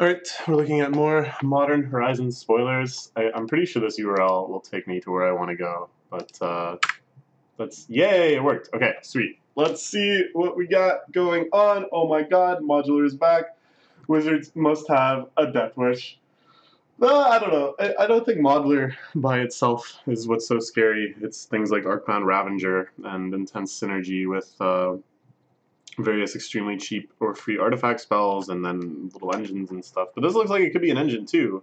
Alright, we're looking at more Modern Horizons spoilers. I'm pretty sure this URL will take me to where I want to go, but yay, it worked. Okay, sweet. Let's see what we got going on. Oh my god, Modular is back. Wizards must have a Death Wish. I don't know. I don't think Modular by itself is what's so scary. It's things like Arcbound Ravager and intense synergy with various extremely cheap or free artifact spells and then little engines and stuff. But this looks like it could be an engine too.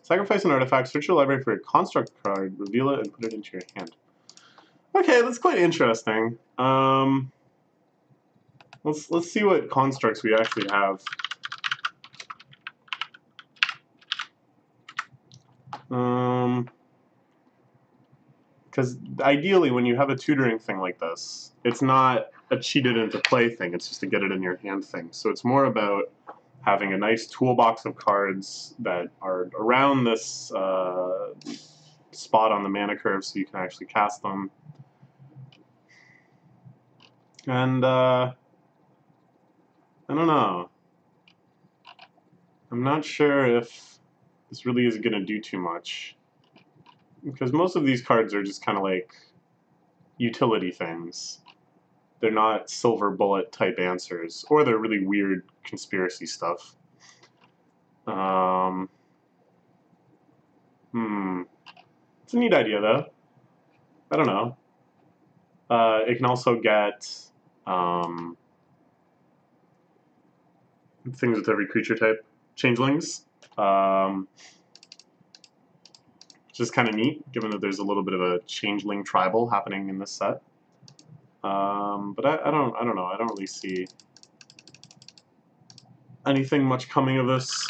Sacrifice an artifact, search your library for a construct card, reveal it, and put it into your hand. Okay, that's quite interesting. Let's see what constructs we actually have. Because ideally, when you have a tutoring thing like this, it's not a cheated into play thing, it's just a get it in your hand thing. So it's more about having a nice toolbox of cards that are around this spot on the mana curve so you can actually cast them. And I don't know. I'm not sure if this really is going to do too much. Because most of these cards are just kind of like utility things. They're not silver bullet type answers, or they're really weird conspiracy stuff. It's a neat idea though. I don't know. It can also get things with every creature type. Changelings. Which is kind of neat, given that there's a little bit of a changeling tribal happening in this set. But I don't know. I don't really see anything much coming of this.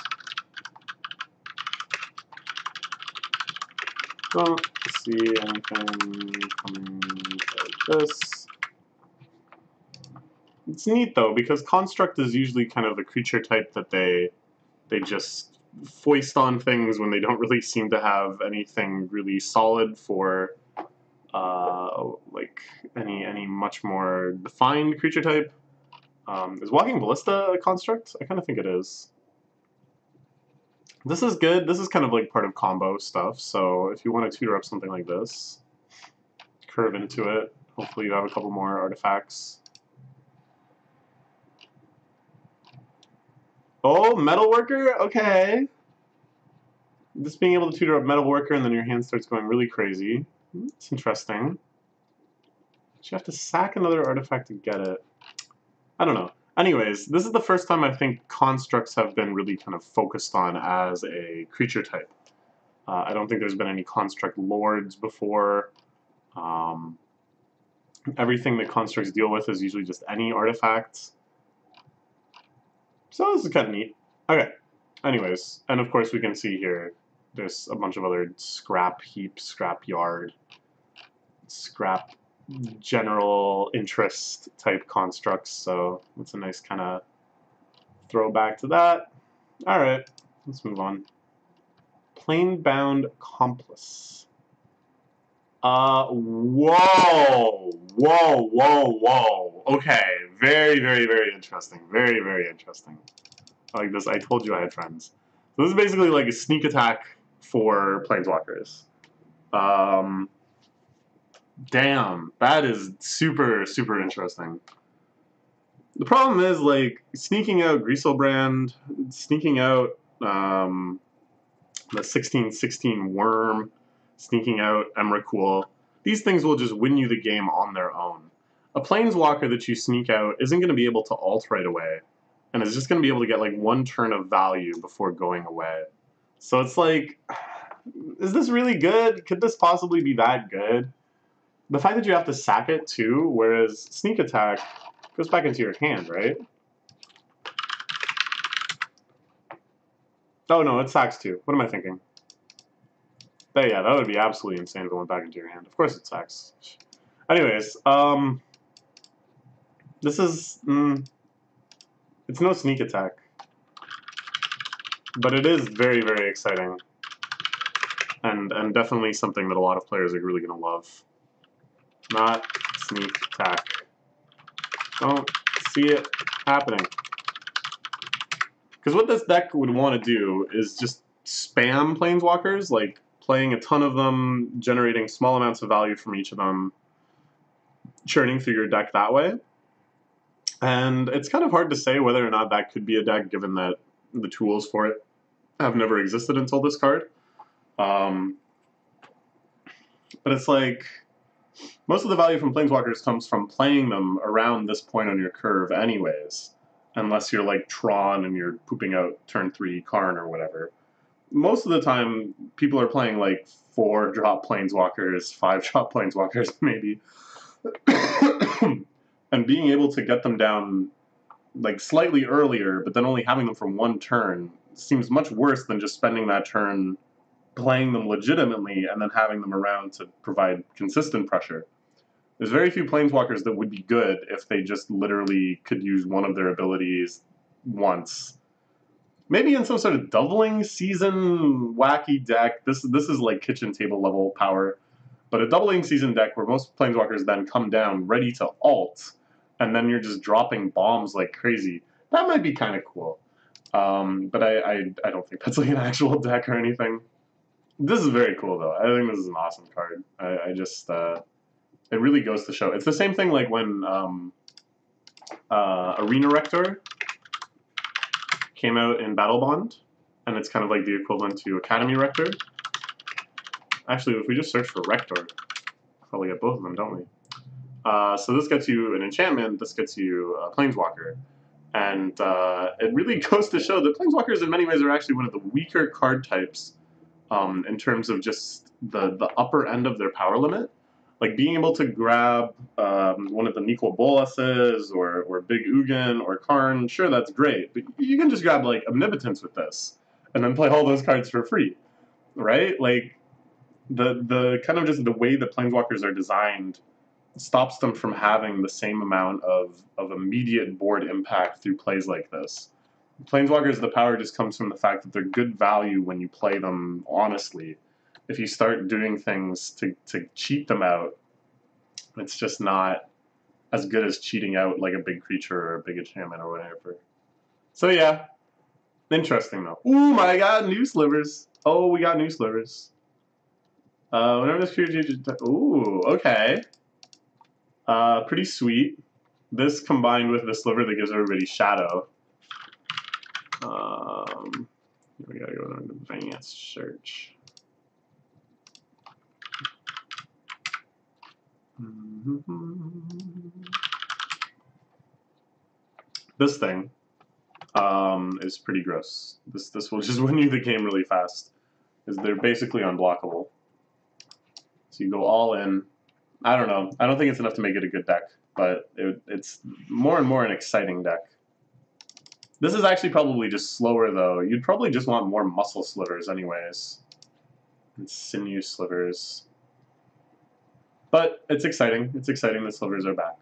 Don't see anything coming of this. It's neat though, because construct is usually kind of the creature type that they just foist on things when they don't really seem to have anything really solid for like any much more defined creature type. Is Walking Ballista a construct? I kind of think it is. This is good. This is kind of like part of combo stuff, so if you want to tutor up something like this, curve into it, hopefully you have a couple more artifacts. Oh, Metalworker? Okay. Just being able to tutor up Metalworker and then your hand starts going really crazy. It's interesting. But you have to sack another artifact to get it. I don't know. Anyways, this is the first time I think constructs have been really kind of focused on as a creature type. I don't think there's been any construct lords before. Everything that constructs deal with is usually just any artifact. So this is kind of neat. Okay. Anyways, and of course we can see here there's a bunch of other scrap heap, scrap yard, scrap general interest type constructs, so it's a nice kind of throwback to that. Alright, let's move on. Planebound Accomplice. Whoa. Okay, very interesting. Very interesting. I like this. I told you I had friends. So this is basically like a sneak attack for planeswalkers. Damn, that is super interesting. The problem is, like, sneaking out Grieselbrand, sneaking out the 1616 Worm, sneaking out Emrakul. These things will just win you the game on their own. A planeswalker that you sneak out isn't going to be able to ult right away, and is just going to be able to get like one turn of value before going away. So it's like, is this really good? Could this possibly be that good? The fact that you have to sack it too, whereas sneak attack goes back into your hand, right? Oh no, it sacks too. What am I thinking? Yeah, that would be absolutely insane if it went back into your hand. Of course it sacks. Anyways, this is... it's no sneak attack. But it is very exciting. And definitely something that a lot of players are really going to love. Not sneak attack. Don't see it happening. Because what this deck would want to do is just spam Planeswalkers, like playing a ton of them, generating small amounts of value from each of them, churning through your deck that way. And it's kind of hard to say whether or not that could be a deck, given that the tools for it have never existed until this card. But it's like, most of the value from Planeswalkers comes from playing them around this point on your curve anyways. Unless you're like Tron and you're pooping out turn 3 Karn or whatever. Most of the time, people are playing like 4-drop Planeswalkers, 5-drop Planeswalkers maybe. And being able to get them down like slightly earlier, but then only having them for 1 turn seems much worse than just spending that turn playing them legitimately and then having them around to provide consistent pressure. There's very few Planeswalkers that would be good if they just literally could use one of their abilities once. Maybe in some sort of doubling season wacky deck. This is like kitchen table level power. But a doubling season deck where most Planeswalkers then come down ready to ult, and then you're just dropping bombs like crazy. That might be kind of cool. But I don't think that's like an actual deck or anything. This is very cool though. I think this is an awesome card. I just it really goes to show. It's the same thing like when Arena Rector came out in Battle Bond, and it's kind of like the equivalent to Academy Rector. Actually, if we just search for Rector, probably get both of them, don't we? So this gets you an enchantment, this gets you a Planeswalker. And it really goes to show that Planeswalkers in many ways are actually one of the weaker card types in terms of just the upper end of their power limit. Like being able to grab one of the Nikol Bolases or Big Ugin or Karn, sure, that's great. But you can just grab like Omnipotence with this and then play all those cards for free, right? Like the kind of just the way that Planeswalkers are designed stops them from having the same amount of immediate board impact through plays like this. Planeswalkers, the power just comes from the fact that they're good value when you play them honestly. If you start doing things to cheat them out, it's just not as good as cheating out like a big creature or a big enchantment or whatever. So yeah, interesting though. Ooh my god, new slivers. Oh, we got new slivers. Whenever this creature ooh, okay. Pretty sweet. This combined with the sliver that gives everybody shadow. We gotta go to advanced search. This thing is pretty gross. This will just win you the game really fast, because they're basically unblockable. So you go all in. I don't know. I don't think it's enough to make it a good deck, but it's more and more an exciting deck. This is actually probably just slower, though. You'd probably just want more muscle slivers anyways. And sinew slivers. But it's exciting. It's exciting that slivers are back.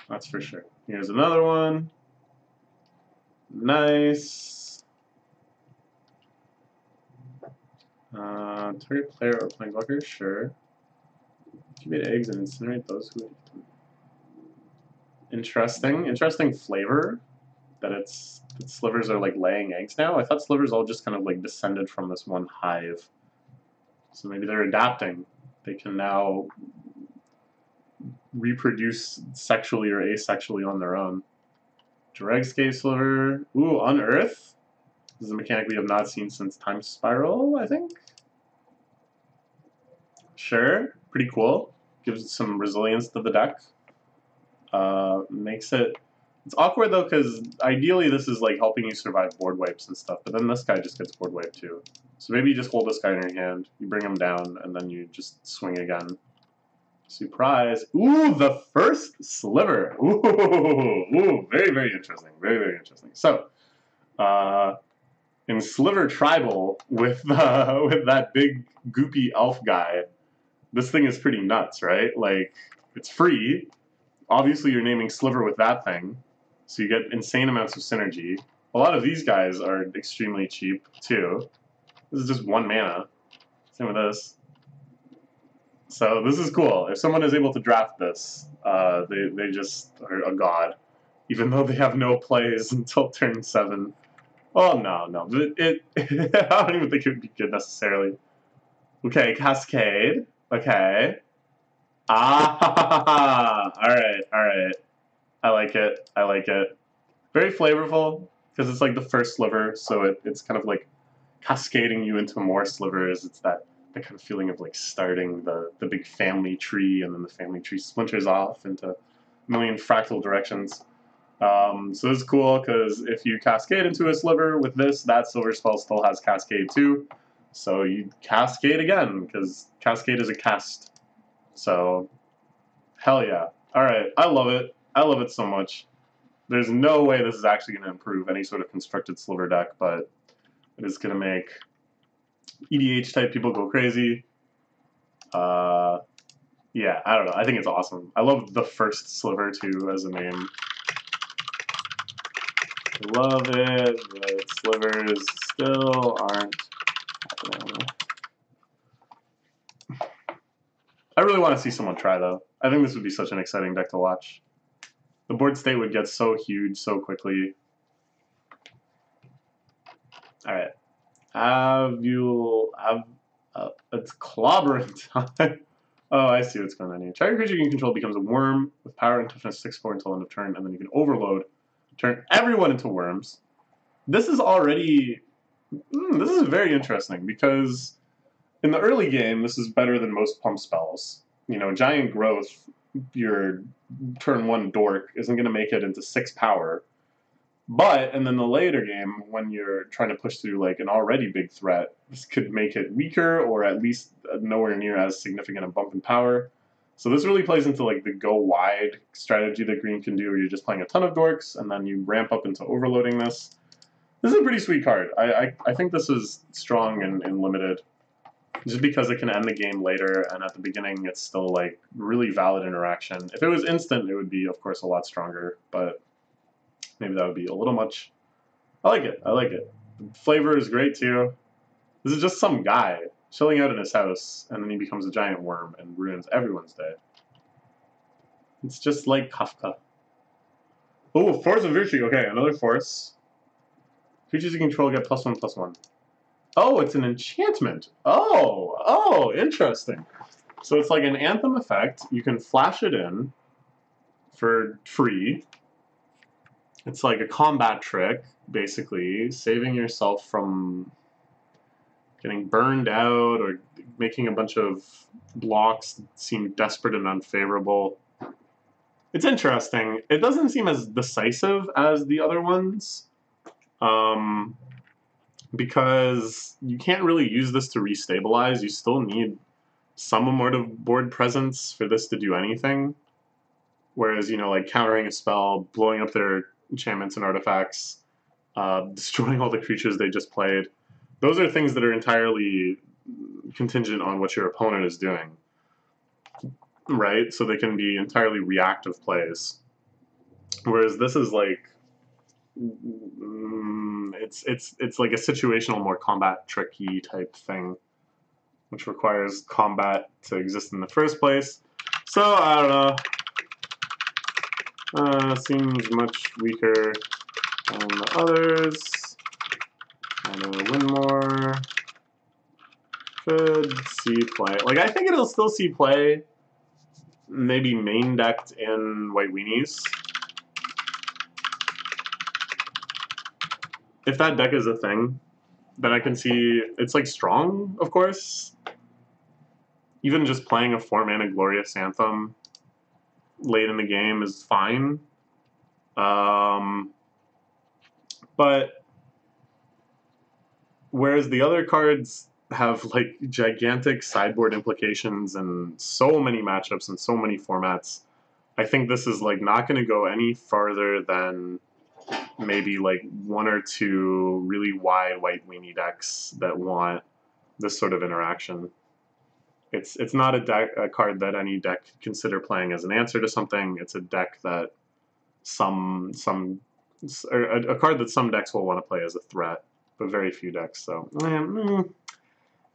That's for sure. Here's another one. Nice. Target player or Planeswalker? Sure. Incubate eggs and incinerate those who eat them. Interesting. Interesting flavor. That slivers are like laying eggs now. I thought slivers all just kind of like descended from this one hive. So maybe they're adapting. They can now reproduce sexually or asexually on their own. Dregscape sliver. Ooh, Unearth. This is a mechanic we have not seen since Time Spiral, I think. Sure, pretty cool. Gives it some resilience to the deck. Makes it... It's awkward though, because ideally this is like helping you survive board wipes and stuff, but then this guy just gets board wiped too. So maybe you just hold this guy in your hand, you bring him down, and then you just swing again. Surprise! Ooh, the first sliver! Ooh, very, very interesting. Very, very interesting. So, in Sliver Tribal, with that big goopy elf guy, this thing is pretty nuts, right? Like, it's free. Obviously, you're naming Sliver with that thing, so you get insane amounts of synergy. A lot of these guys are extremely cheap, too. This is just 1 mana. Same with this. So this is cool. If someone is able to draft this, they just are a god. Even though they have no plays until turn 7. Oh no, no. I don't even think it would be good necessarily. Okay, Cascade. Okay. Ah, all right, all right. I like it. I like it. Very flavorful because it's like the first sliver, so it's kind of like cascading you into more slivers. It's that kind of feeling of like starting the big family tree, and then the family tree splinters off into a million fractal directions. So this is cool because if you cascade into a sliver with this, that silver spell still has Cascade too. So you cascade again because Cascade is a cast. So hell yeah. Alright, I love it. I love it so much. There's no way this is actually going to improve any sort of constructed sliver deck, but it is going to make EDH type people go crazy. Yeah, I don't know. I think it's awesome. I love the first sliver too as a name. Love it, but slivers still aren't happening. I really want to see someone try though. I think this would be such an exciting deck to watch. The board state would get so huge so quickly. Alright. It's clobbering time. Oh, I see what's going on here. Target creature you can control becomes a worm with power and toughness 6/4 until end of turn, and then you can overload, turn everyone into worms. This is already... this is very interesting, because in the early game, this is better than most pump spells. You know, Giant Growth, your turn 1 dork, isn't going to make it into 6 power. But, and then the later game, when you're trying to push through like an already big threat, this could make it weaker or at least nowhere near as significant a bump in power. So this really plays into like the go wide strategy that green can do, where you're just playing a ton of dorks and then you ramp up into overloading this. This is a pretty sweet card. I think this is strong and limited, just because it can end the game later, and at the beginning it's still like really valid interaction. If it was instant, it would be of course a lot stronger, but maybe that would be a little much. I like it. I like it. The flavor is great too. This is just some guy chilling out in his house, and then he becomes a giant worm and ruins everyone's day. It's just like Kafka. Oh, Force of Virtue. Okay, another force. Creatures you control get +1/+1. Oh, it's an enchantment. Oh, interesting. So it's like an Anthem effect. You can flash it in for free. It's like a combat trick, basically, saving yourself from getting burned out or making a bunch of blocks seem desperate and unfavorable. It's interesting. It doesn't seem as decisive as the other ones, because you can't really use this to restabilize. You still need some amount of board presence for this to do anything. Whereas, you know, like countering a spell, blowing up their enchantments and artifacts, destroying all the creatures they just played, those are things that are entirely contingent on what your opponent is doing, right? So they can be entirely reactive plays. Whereas this is like, it's like a situational, more combat tricky type thing, which requires combat to exist in the first place. So I don't know. Seems much weaker than the others. I'm gonna win more. Could see play. Like, I think it'll still see play. Maybe main decked in White Weenies. If that deck is a thing, then I can see it's like strong, of course. Even just playing a 4-mana Glorious Anthem late in the game is fine. But whereas the other cards have like gigantic sideboard implications and so many matchups and so many formats, I think this is like not going to go any farther than maybe like 1 or 2 really wide White Weenie decks that want this sort of interaction. It's not a card that any deck could consider playing as an answer to something. It's a deck that a card that some decks will want to play as a threat, but very few decks. So,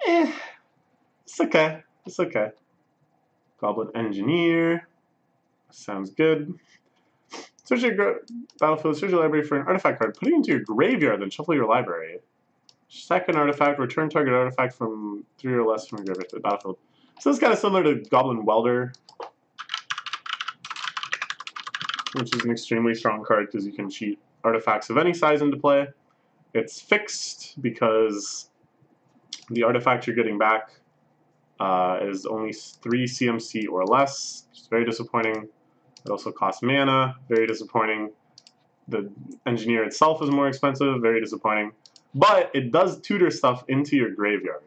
it's okay. It's okay. Goblin Engineer sounds good. Search your battlefield, search your library for an artifact card. Put it into your graveyard, then shuffle your library. Second artifact, return target artifact from 3 or less from your graveyard to the battlefield. So this is kind of similar to Goblin Welder, which is an extremely strong card because you can cheat artifacts of any size into play. It's fixed because the artifact you're getting back is only 3 CMC or less, which is very disappointing. It also costs mana, very disappointing. The engineer itself is more expensive, very disappointing. But it does tutor stuff into your graveyard.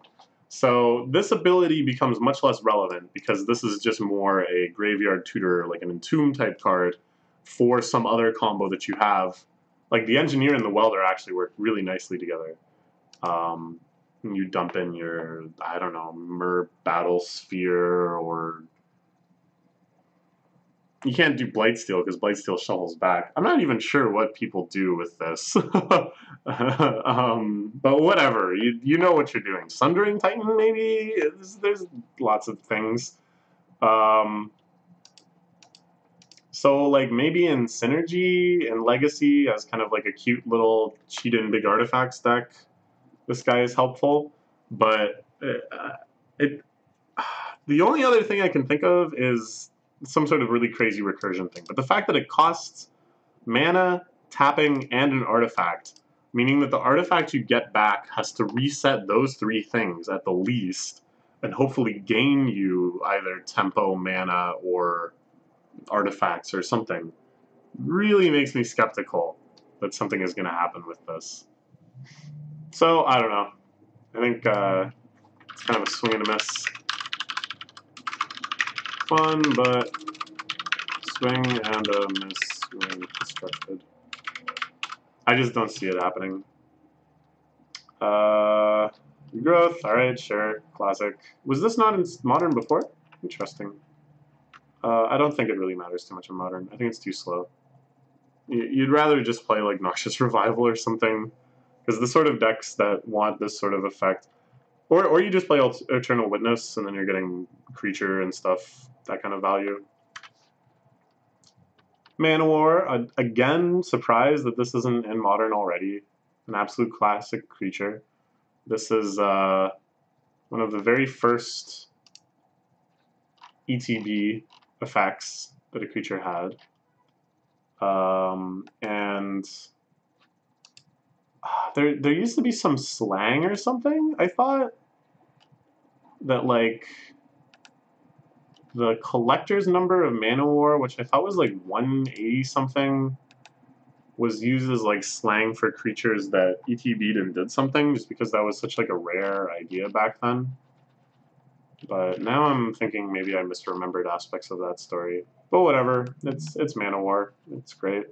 So this ability becomes much less relevant because this is just more a graveyard tutor, like an Entomb type card for some other combo that you have. Like the engineer and the welder actually work really nicely together. You dump in your, I don't know, Mer Battle Sphere, or you can't do Blightsteel because Blightsteel shovels back. I'm not even sure what people do with this. But whatever, you know what you're doing. Sundering Titan, maybe? There's lots of things. So like maybe in Synergy and Legacy as kind of like a cute little cheat in big artifacts deck, this guy is helpful. But the only other thing I can think of is some sort of really crazy recursion thing. But the fact that it costs mana, tapping, and an artifact, meaning that the artifact you get back has to reset those 3 things at the least, and hopefully gain you either tempo, mana, or artifacts or something, really makes me skeptical that something is going to happen with this. So, I don't know. I think it's kind of a swing and a miss. Fun, but swing and a miss when constructed. I just don't see it happening. Growth, alright, sure, classic. Was this not in Modern before? Interesting. I don't think it really matters too much in Modern. I think it's too slow. You'd rather just play like Noxious Revival or something, because the sort of decks that want this sort of effect, or you just play Eternal Witness and then you're getting creature and stuff, that kind of value. Manowar, again, surprised that this isn't in Modern already. An absolute classic creature. This is one of the very first ETB effects that a creature had. And there used to be some slang or something, I thought, that like the collector's number of Manowar, which I thought was like 180 something, was used as like slang for creatures that ETB'd and did something, just because that was such like a rare idea back then. But now I'm thinking maybe I misremembered aspects of that story. But whatever, it's Manowar. It's great.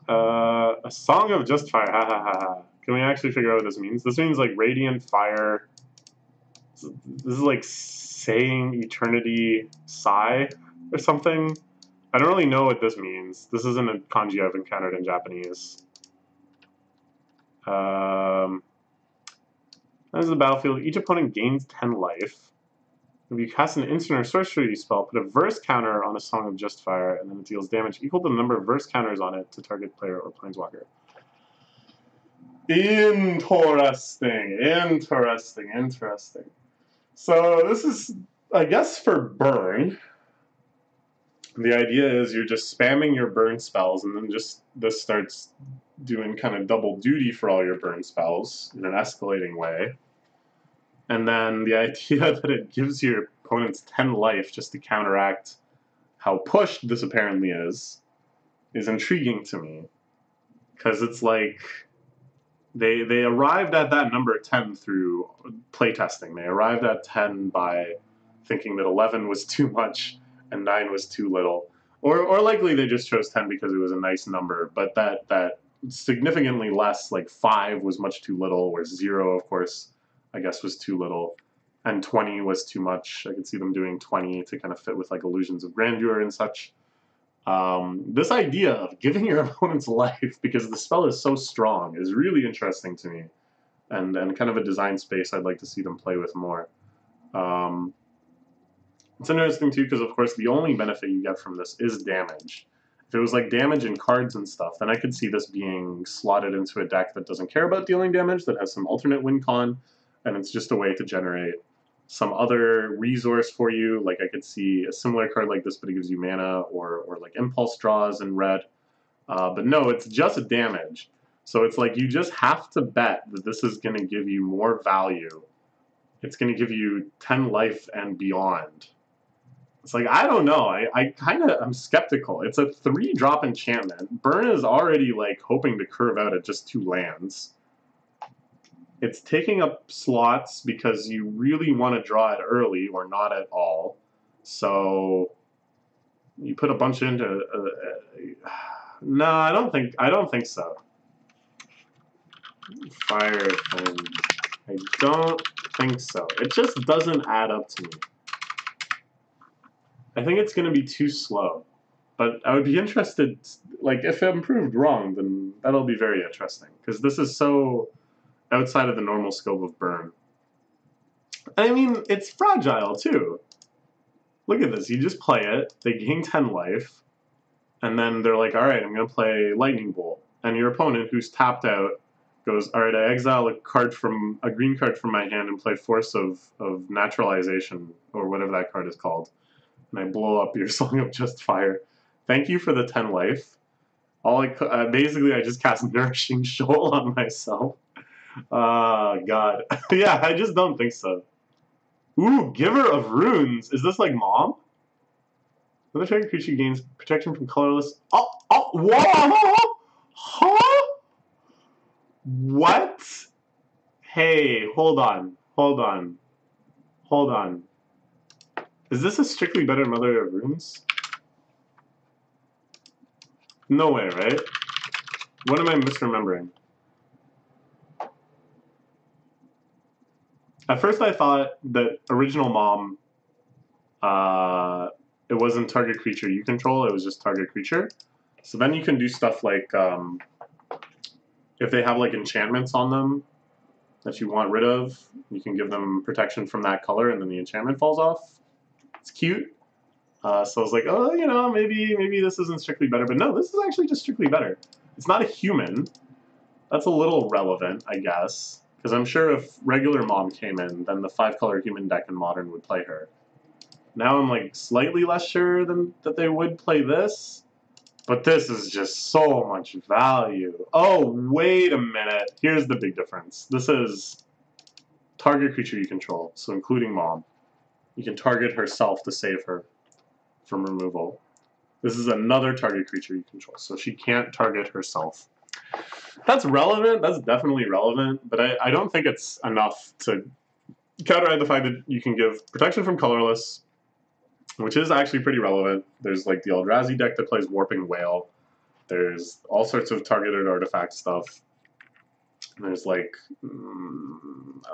A Song of Just Fire. Ha ha ha ha. Can we actually figure out what this means? This means like Radiant Fire. This is like saying Eternity Sigh or something. I don't really know what this means. This isn't a kanji I've encountered in Japanese. As the battlefield, each opponent gains 10 life. If you cast an instant or sorcery spell, put a verse counter on a Song of Just Fire, and then it deals damage equal to the number of verse counters on it to target player or planeswalker. Interesting, interesting, interesting. So this is, I guess, for burn. The idea is you're just spamming your burn spells, and then just this starts doing kind of double duty for all your burn spells in an escalating way. And then the idea that it gives your opponents 10 life just to counteract how pushed this apparently is intriguing to me. Because it's like they arrived at that number 10 through playtesting. They arrived at 10 by thinking that 11 was too much and 9 was too little. Or likely they just chose 10 because it was a nice number, but that significantly less, like 5 was much too little, where 0, of course, I guess was too little, and 20 was too much. I could see them doing 20 to kind of fit with like Illusions of Grandeur and such. This idea of giving your opponents life because the spell is so strong is really interesting to me, and kind of a design space I'd like to see them play with more. It's interesting too because of course the only benefit you get from this is damage, If it was like damage and cards and stuff, then I could see this being slotted into a deck that doesn't care about dealing damage, that has some alternate win con, and it's just a way to generate some other resource for you. Like I could see a similar card like this, but it gives you mana, or like impulse draws in red. But no, it's just damage. So it's like you just have to bet that this is going to give you more value. It's going to give you 10 life and beyond. It's like, I don't know. I kind of am skeptical. It's a 3-drop enchantment. Burn is already like hoping to curve out at just 2 lands. It's taking up slots because you really want to draw it early or not at all. So you put a bunch into. No, I don't think so. Fire thing. I don't think so. It just doesn't add up to me. I think it's going to be too slow. But I would be interested, like, if I'm proved wrong, then that'll be very interesting. Because this is so outside of the normal scope of Burn. I mean, it's fragile, too. Look at this. You just play it. They gain 10 life. And then they're like, all right, I'm going to play Lightning Bolt. And your opponent, who's tapped out, goes, all right, I exile a green card from my hand and play Force of Naturalization, or whatever that card is called. And I blow up your Song of Just Fire. Thank you for the 10 life. Basically, I just cast Nourishing Shoal on myself. God. Yeah, I just don't think so. Ooh, Giver of Runes. Is this like Mom? Another target creature gains protection from colorless. Oh, whoa! Huh? What? Hey, hold on. Is this a strictly better Mother of Runes? No way, right? What am I misremembering? At first I thought that original Mom, it wasn't target creature you control, it was just target creature. So then you can do stuff like, if they have like enchantments on them that you want rid of, you can give them protection from that color and then the enchantment falls off. It's cute. So I was like, oh, you know, maybe this isn't strictly better. But no, this is actually just strictly better. It's not a human. That's a little relevant, I guess. Because I'm sure if regular Mom came in, then the 5-color human deck in Modern would play her. Now I'm like slightly less sure that they would play this. But this is just so much value. Oh, wait a minute. Here's the big difference. This is target creature you control, so including Mom. You can target herself to save her from removal. This is another target creature you control, so she can't target herself. That's relevant. That's definitely relevant, but I don't think it's enough to counteract the fact that you can give protection from colorless, which is actually pretty relevant. There's like the Eldrazi deck that plays Warping Whale. There's all sorts of targeted artifact stuff. There's like Ugin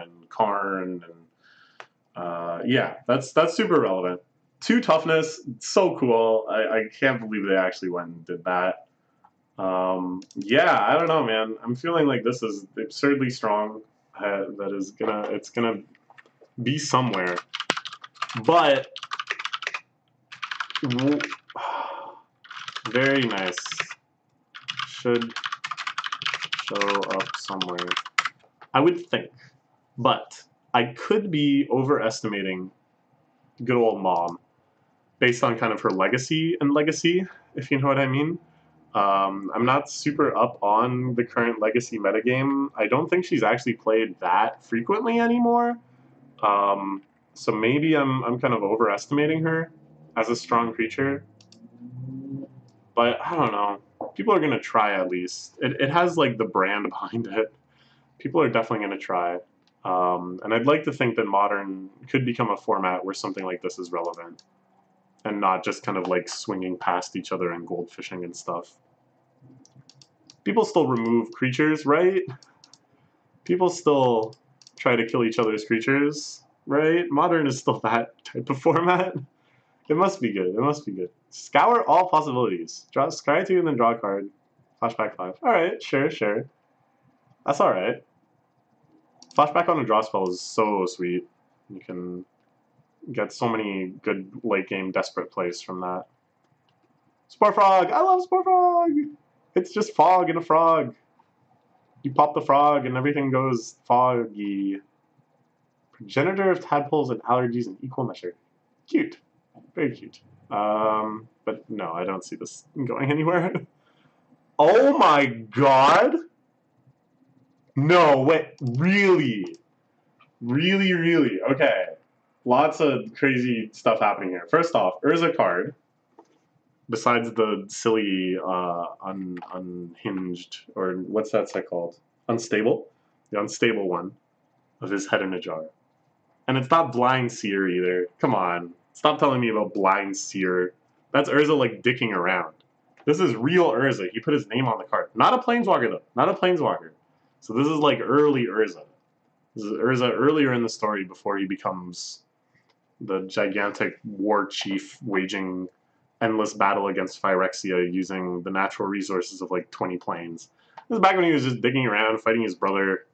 and Karn, and yeah, that's super relevant. 2 toughness, so cool. I can't believe they actually went and did that. Yeah, I don't know, man. I'm feeling like this is absurdly strong. It's gonna be somewhere, but very nice. Should show up somewhere, I would think, but I could be overestimating good old Mom based on kind of her legacy, if you know what I mean. I'm not super up on the current legacy metagame. I don't think she's actually played that frequently anymore. So maybe I'm kind of overestimating her as a strong creature. But I don't know. People are going to try at least. It has like the brand behind it. People are definitely going to try. And I'd like to think that Modern could become a format where something like this is relevant. And not just kind of like swinging past each other and goldfishing and stuff. People still remove creatures, right? People still try to kill each other's creatures, right? Modern is still that type of format. It must be good. It must be good. Scour all possibilities. Draw scry 2 and then draw a card. Flashback 5. Alright, sure. That's alright. Flashback on a draw spell is so sweet. You can get so many good late game desperate plays from that. Spore Frog! I love Spore Frog! It's just fog and a frog. You pop the frog and everything goes foggy. Progenitor of tadpoles and allergies in equal measure. Cute. Very cute. But no, I don't see this going anywhere. Oh my god! No, wait, really? Really, really? Okay. Lots of crazy stuff happening here. First off, Urza card, besides the silly unhinged, or what's that set called? Unstable? The unstable one of his head in a jar. And it's not Blind Seer either. Come on. Stop telling me about Blind Seer. That's Urza like dicking around. This is real Urza. He put his name on the card. Not a Planeswalker though. Not a Planeswalker. So this is like early Urza. This is Urza earlier in the story before he becomes the gigantic war chief waging endless battle against Phyrexia using the natural resources of like 20 planes. This is back when he was just digging around, fighting his brother,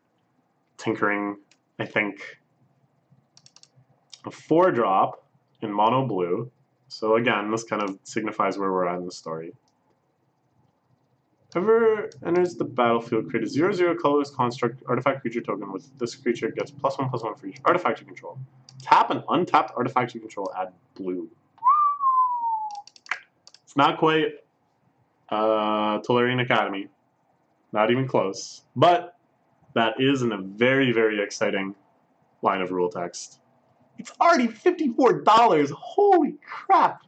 tinkering, I think. A 4-drop in mono blue. So again, this kind of signifies where we're at in the story. Whoever enters the battlefield, create a 0/0 colorless construct artifact creature token with this creature gets +1/+1 for each artifact you control. Tap an untapped artifact you control, add blue. It's not quite Tolarian Academy. Not even close. But that is in a very, very exciting line of rule text. It's already $54! Holy crap!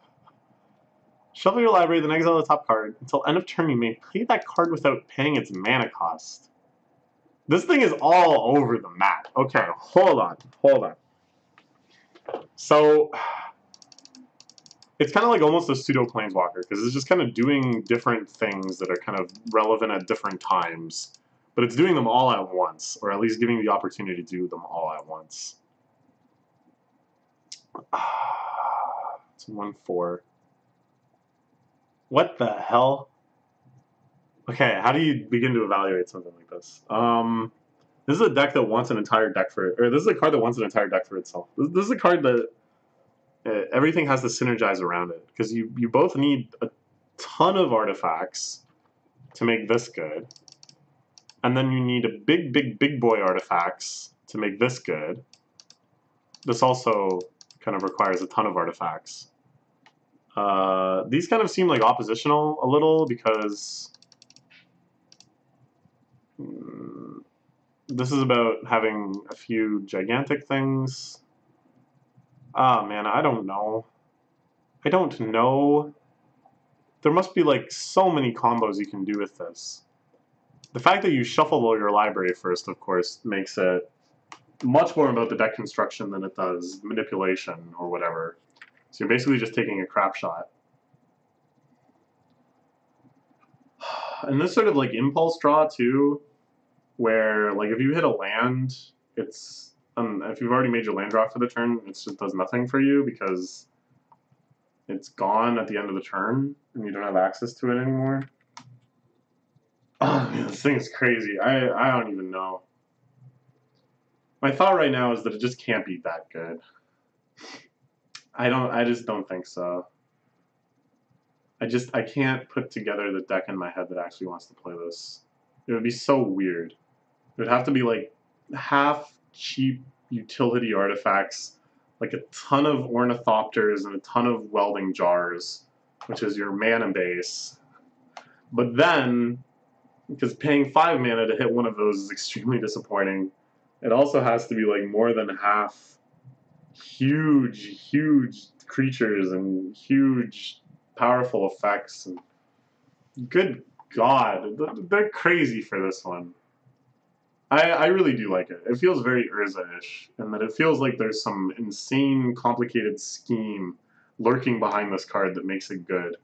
Shuffle your library, then exile the top card. Until end of turn, you may play that card without paying its mana cost. This thing is all over the map. Okay, hold on. So, it's kind of like almost a pseudo-planeswalker, because it's just kind of doing different things that are kind of relevant at different times. But it's doing them all at once, or at least giving you the opportunity to do them all at once. It's 1/4. What the hell? Okay, how do you begin to evaluate something like this? This is a deck that wants an entire deck for it, or this is a card that wants an entire deck for itself. This is a card that everything has to synergize around it, because you both need a ton of artifacts to make this good, and then you need a big boy artifacts to make this good. This also kind of requires a ton of artifacts. These kind of seem like oppositional a little because this is about having a few gigantic things. Ah, man, I don't know. There must be like so many combos you can do with this. The fact that you shuffle your library first, of course, makes it much more about the deck construction than it does manipulation or whatever. So you're basically just taking a crap shot. And this sort of like impulse draw too, where like if you hit a land, it's if you've already made your land draw for the turn, it just does nothing for you because it's gone at the end of the turn and you don't have access to it anymore. Oh man, this thing is crazy. I don't even know. My thought right now is that it just can't be that good. I just don't think so. I can't put together the deck in my head that actually wants to play this. It would be so weird. It would have to be like half cheap utility artifacts, like a ton of ornithopters and a ton of welding jars, which is your mana base. But then, because paying 5 mana to hit one of those is extremely disappointing, it also has to be like more than half huge creatures and huge powerful effects. And good God, they're crazy for this one. I really do like it. It feels very Urza-ish, in that it feels like there's some insane, complicated scheme lurking behind this card that makes it good,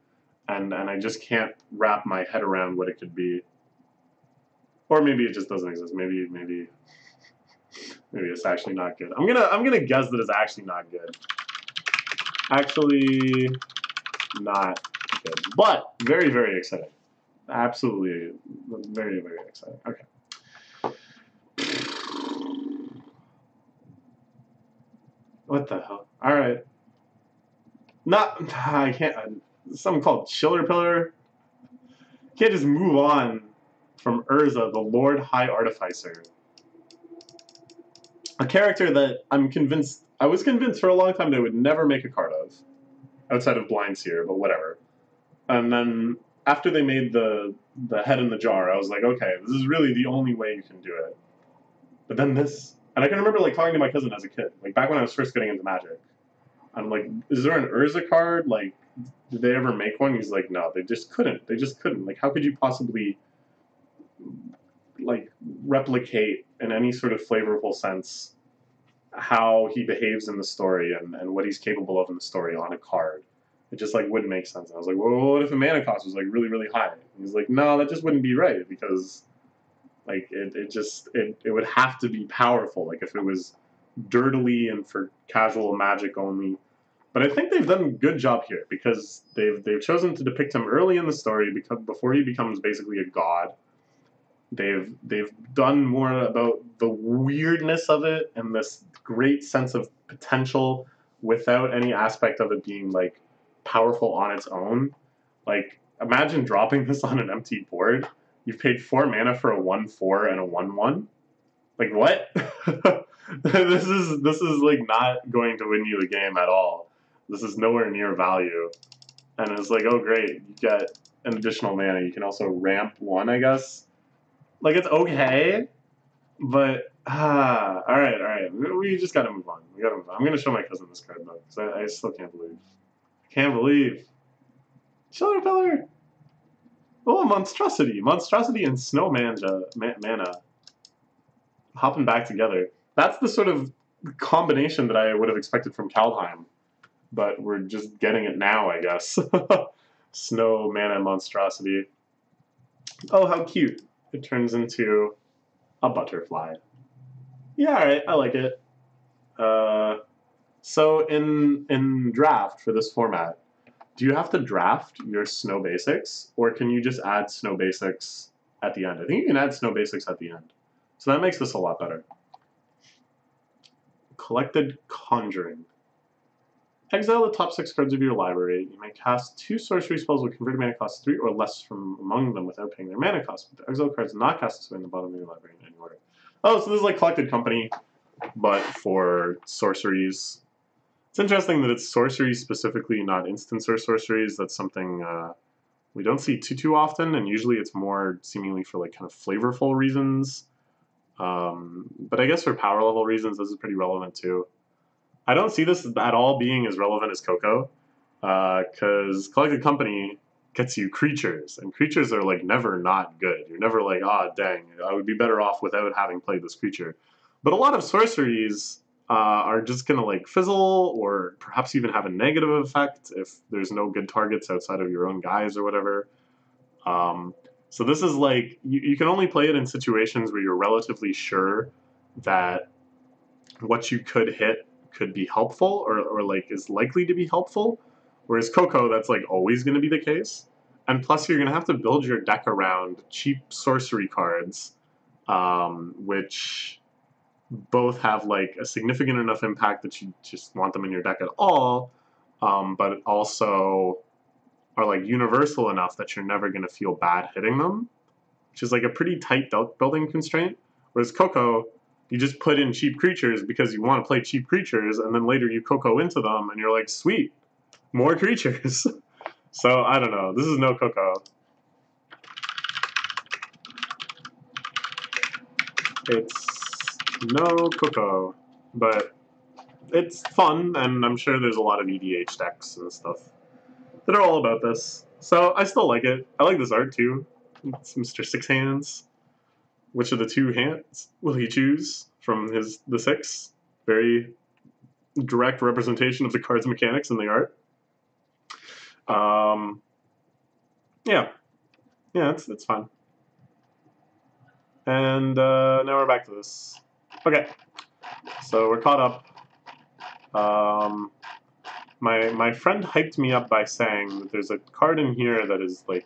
and I just can't wrap my head around what it could be. Or maybe it just doesn't exist. Maybe it's actually not good. I'm gonna guess that it's actually not good. Actually, not good, but very, very exciting. Absolutely, very, very exciting. Okay. What the hell? All right. I can't. Something called Chiller Pillar. Can't just move on from Urza, the Lord High Artificer. A character that I was convinced for a long time they would never make a card of, outside of Blind Seer, but whatever. And then after they made the head in the jar, I was like, okay, this is really the only way you can do it. But then this, and I can remember like talking to my cousin as a kid, like back when I was first getting into Magic. I'm like, is there an Urza card? Like, did they ever make one? He's like, no, they just couldn't. They just couldn't. Like, how could you possibly like replicate in any sort of flavorful sense how he behaves in the story and what he's capable of in the story on a card? It just like wouldn't make sense. And I was like, well, what if the mana cost was like really, really high? And he's like, no, that just wouldn't be right because like it would have to be powerful. Like if it was dirtily and for casual Magic only. But I think they've done a good job here because they've chosen to depict him early in the story because before he becomes basically a god. They've done more about the weirdness of it and this great sense of potential without any aspect of it being like powerful on its own. Like imagine dropping this on an empty board. You've paid 4 mana for a 1/4 and a 1/1. Like what? This is like not going to win you the game at all. This is nowhere near value. And it's like, oh great, you get an additional mana. You can also ramp 1, I guess. Like it's okay, but all right. We just gotta move on. We gotta move on. I'm gonna show my cousin this card though, because I still can't believe. Can't believe. Chiller Pillar. Oh, monstrosity and snow mana, hopping back together. That's the sort of combination that I would have expected from Kaldheim, but we're just getting it now, I guess. Snow mana monstrosity. Oh, how cute! It turns into a butterfly. Yeah, all right, I like it. So in draft for this format, do you have to draft your snow basics, or can you just add snow basics at the end? I think you can add snow basics at the end. So that makes this a lot better. Collected Conjuring. Exile the top 6 cards of your library. You may cast 2 sorcery spells with converted mana cost 3 or less from among them without paying their mana cost. But the exile cards not cast this way in the bottom of your library in any order. Oh, so this is like Collected Company, but for sorceries. It's interesting that it's sorceries specifically, not instants or sorceries. That's something we don't see too often, and usually it's more seemingly for like kind of flavorful reasons. But I guess for power level reasons, this is pretty relevant too. I don't see this at all being as relevant as Coco, because Collected Company gets you creatures, and creatures are like never not good. You're never like, ah, dang, I would be better off without having played this creature. But a lot of sorceries are just gonna like fizzle, or perhaps even have a negative effect if there's no good targets outside of your own guys or whatever. So this is like you can only play it in situations where you're relatively sure that what you could hit could be helpful or like is likely to be helpful. Whereas Coco, that's like always going to be the case. And plus you're going to have to build your deck around cheap sorcery cards, which both have like a significant enough impact that you just want them in your deck at all, but also are like universal enough that you're never going to feel bad hitting them, which is like a pretty tight building constraint. Whereas Coco, you just put in cheap creatures because you want to play cheap creatures, and then later you Coco into them, and you're like, sweet, more creatures. So, I don't know. This is no Coco. It's no Coco. But it's fun, and I'm sure there's a lot of EDH decks and stuff that are all about this. So, I still like it. I like this art, too. It's Mr. Six Hands. Which of the 2 hands will he choose from the 6? Very direct representation of the card's mechanics in the art. Yeah, it's fun. And now we're back to this. Okay, so we're caught up. My friend hyped me up by saying that there's a card in here that is like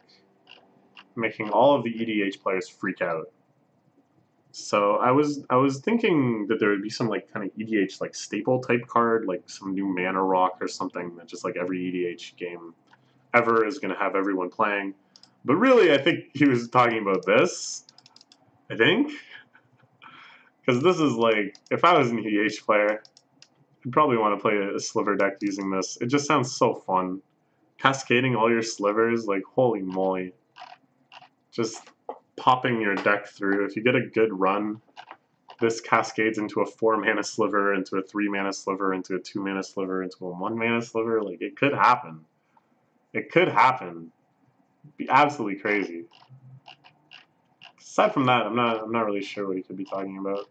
making all of the EDH players freak out. So I was thinking that there would be some like kind of EDH like staple type card, like some new mana rock or something that just like every EDH game ever is going to have everyone playing. But really, I think he was talking about this. I think because this is like if I was an EDH player, I'd probably want to play a sliver deck using this. It just sounds so fun. Cascading all your slivers, like holy moly. Just popping your deck through. If you get a good run, this cascades into a 4-mana sliver, into a 3-mana sliver, into a 2-mana sliver, into a 1-mana sliver. Like, it could happen. It could happen. It'd be absolutely crazy. Aside from that, I'm not really sure what he could be talking about.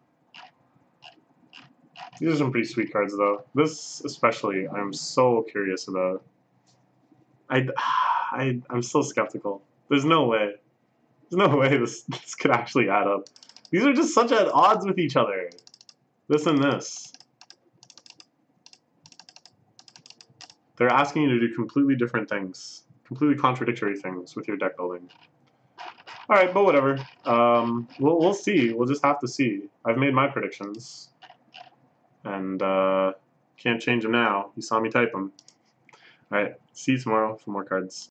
These are some pretty sweet cards, though. This, especially, I'm so curious about. I'm still skeptical. There's no way. There's no way this could actually add up. These are just such at odds with each other. This and this. They're asking you to do completely different things. Completely contradictory things with your deck building. Alright, but whatever. We'll see. We'll just have to see. I've made my predictions. And can't change them now. You saw me type them. Alright, see you tomorrow for more cards.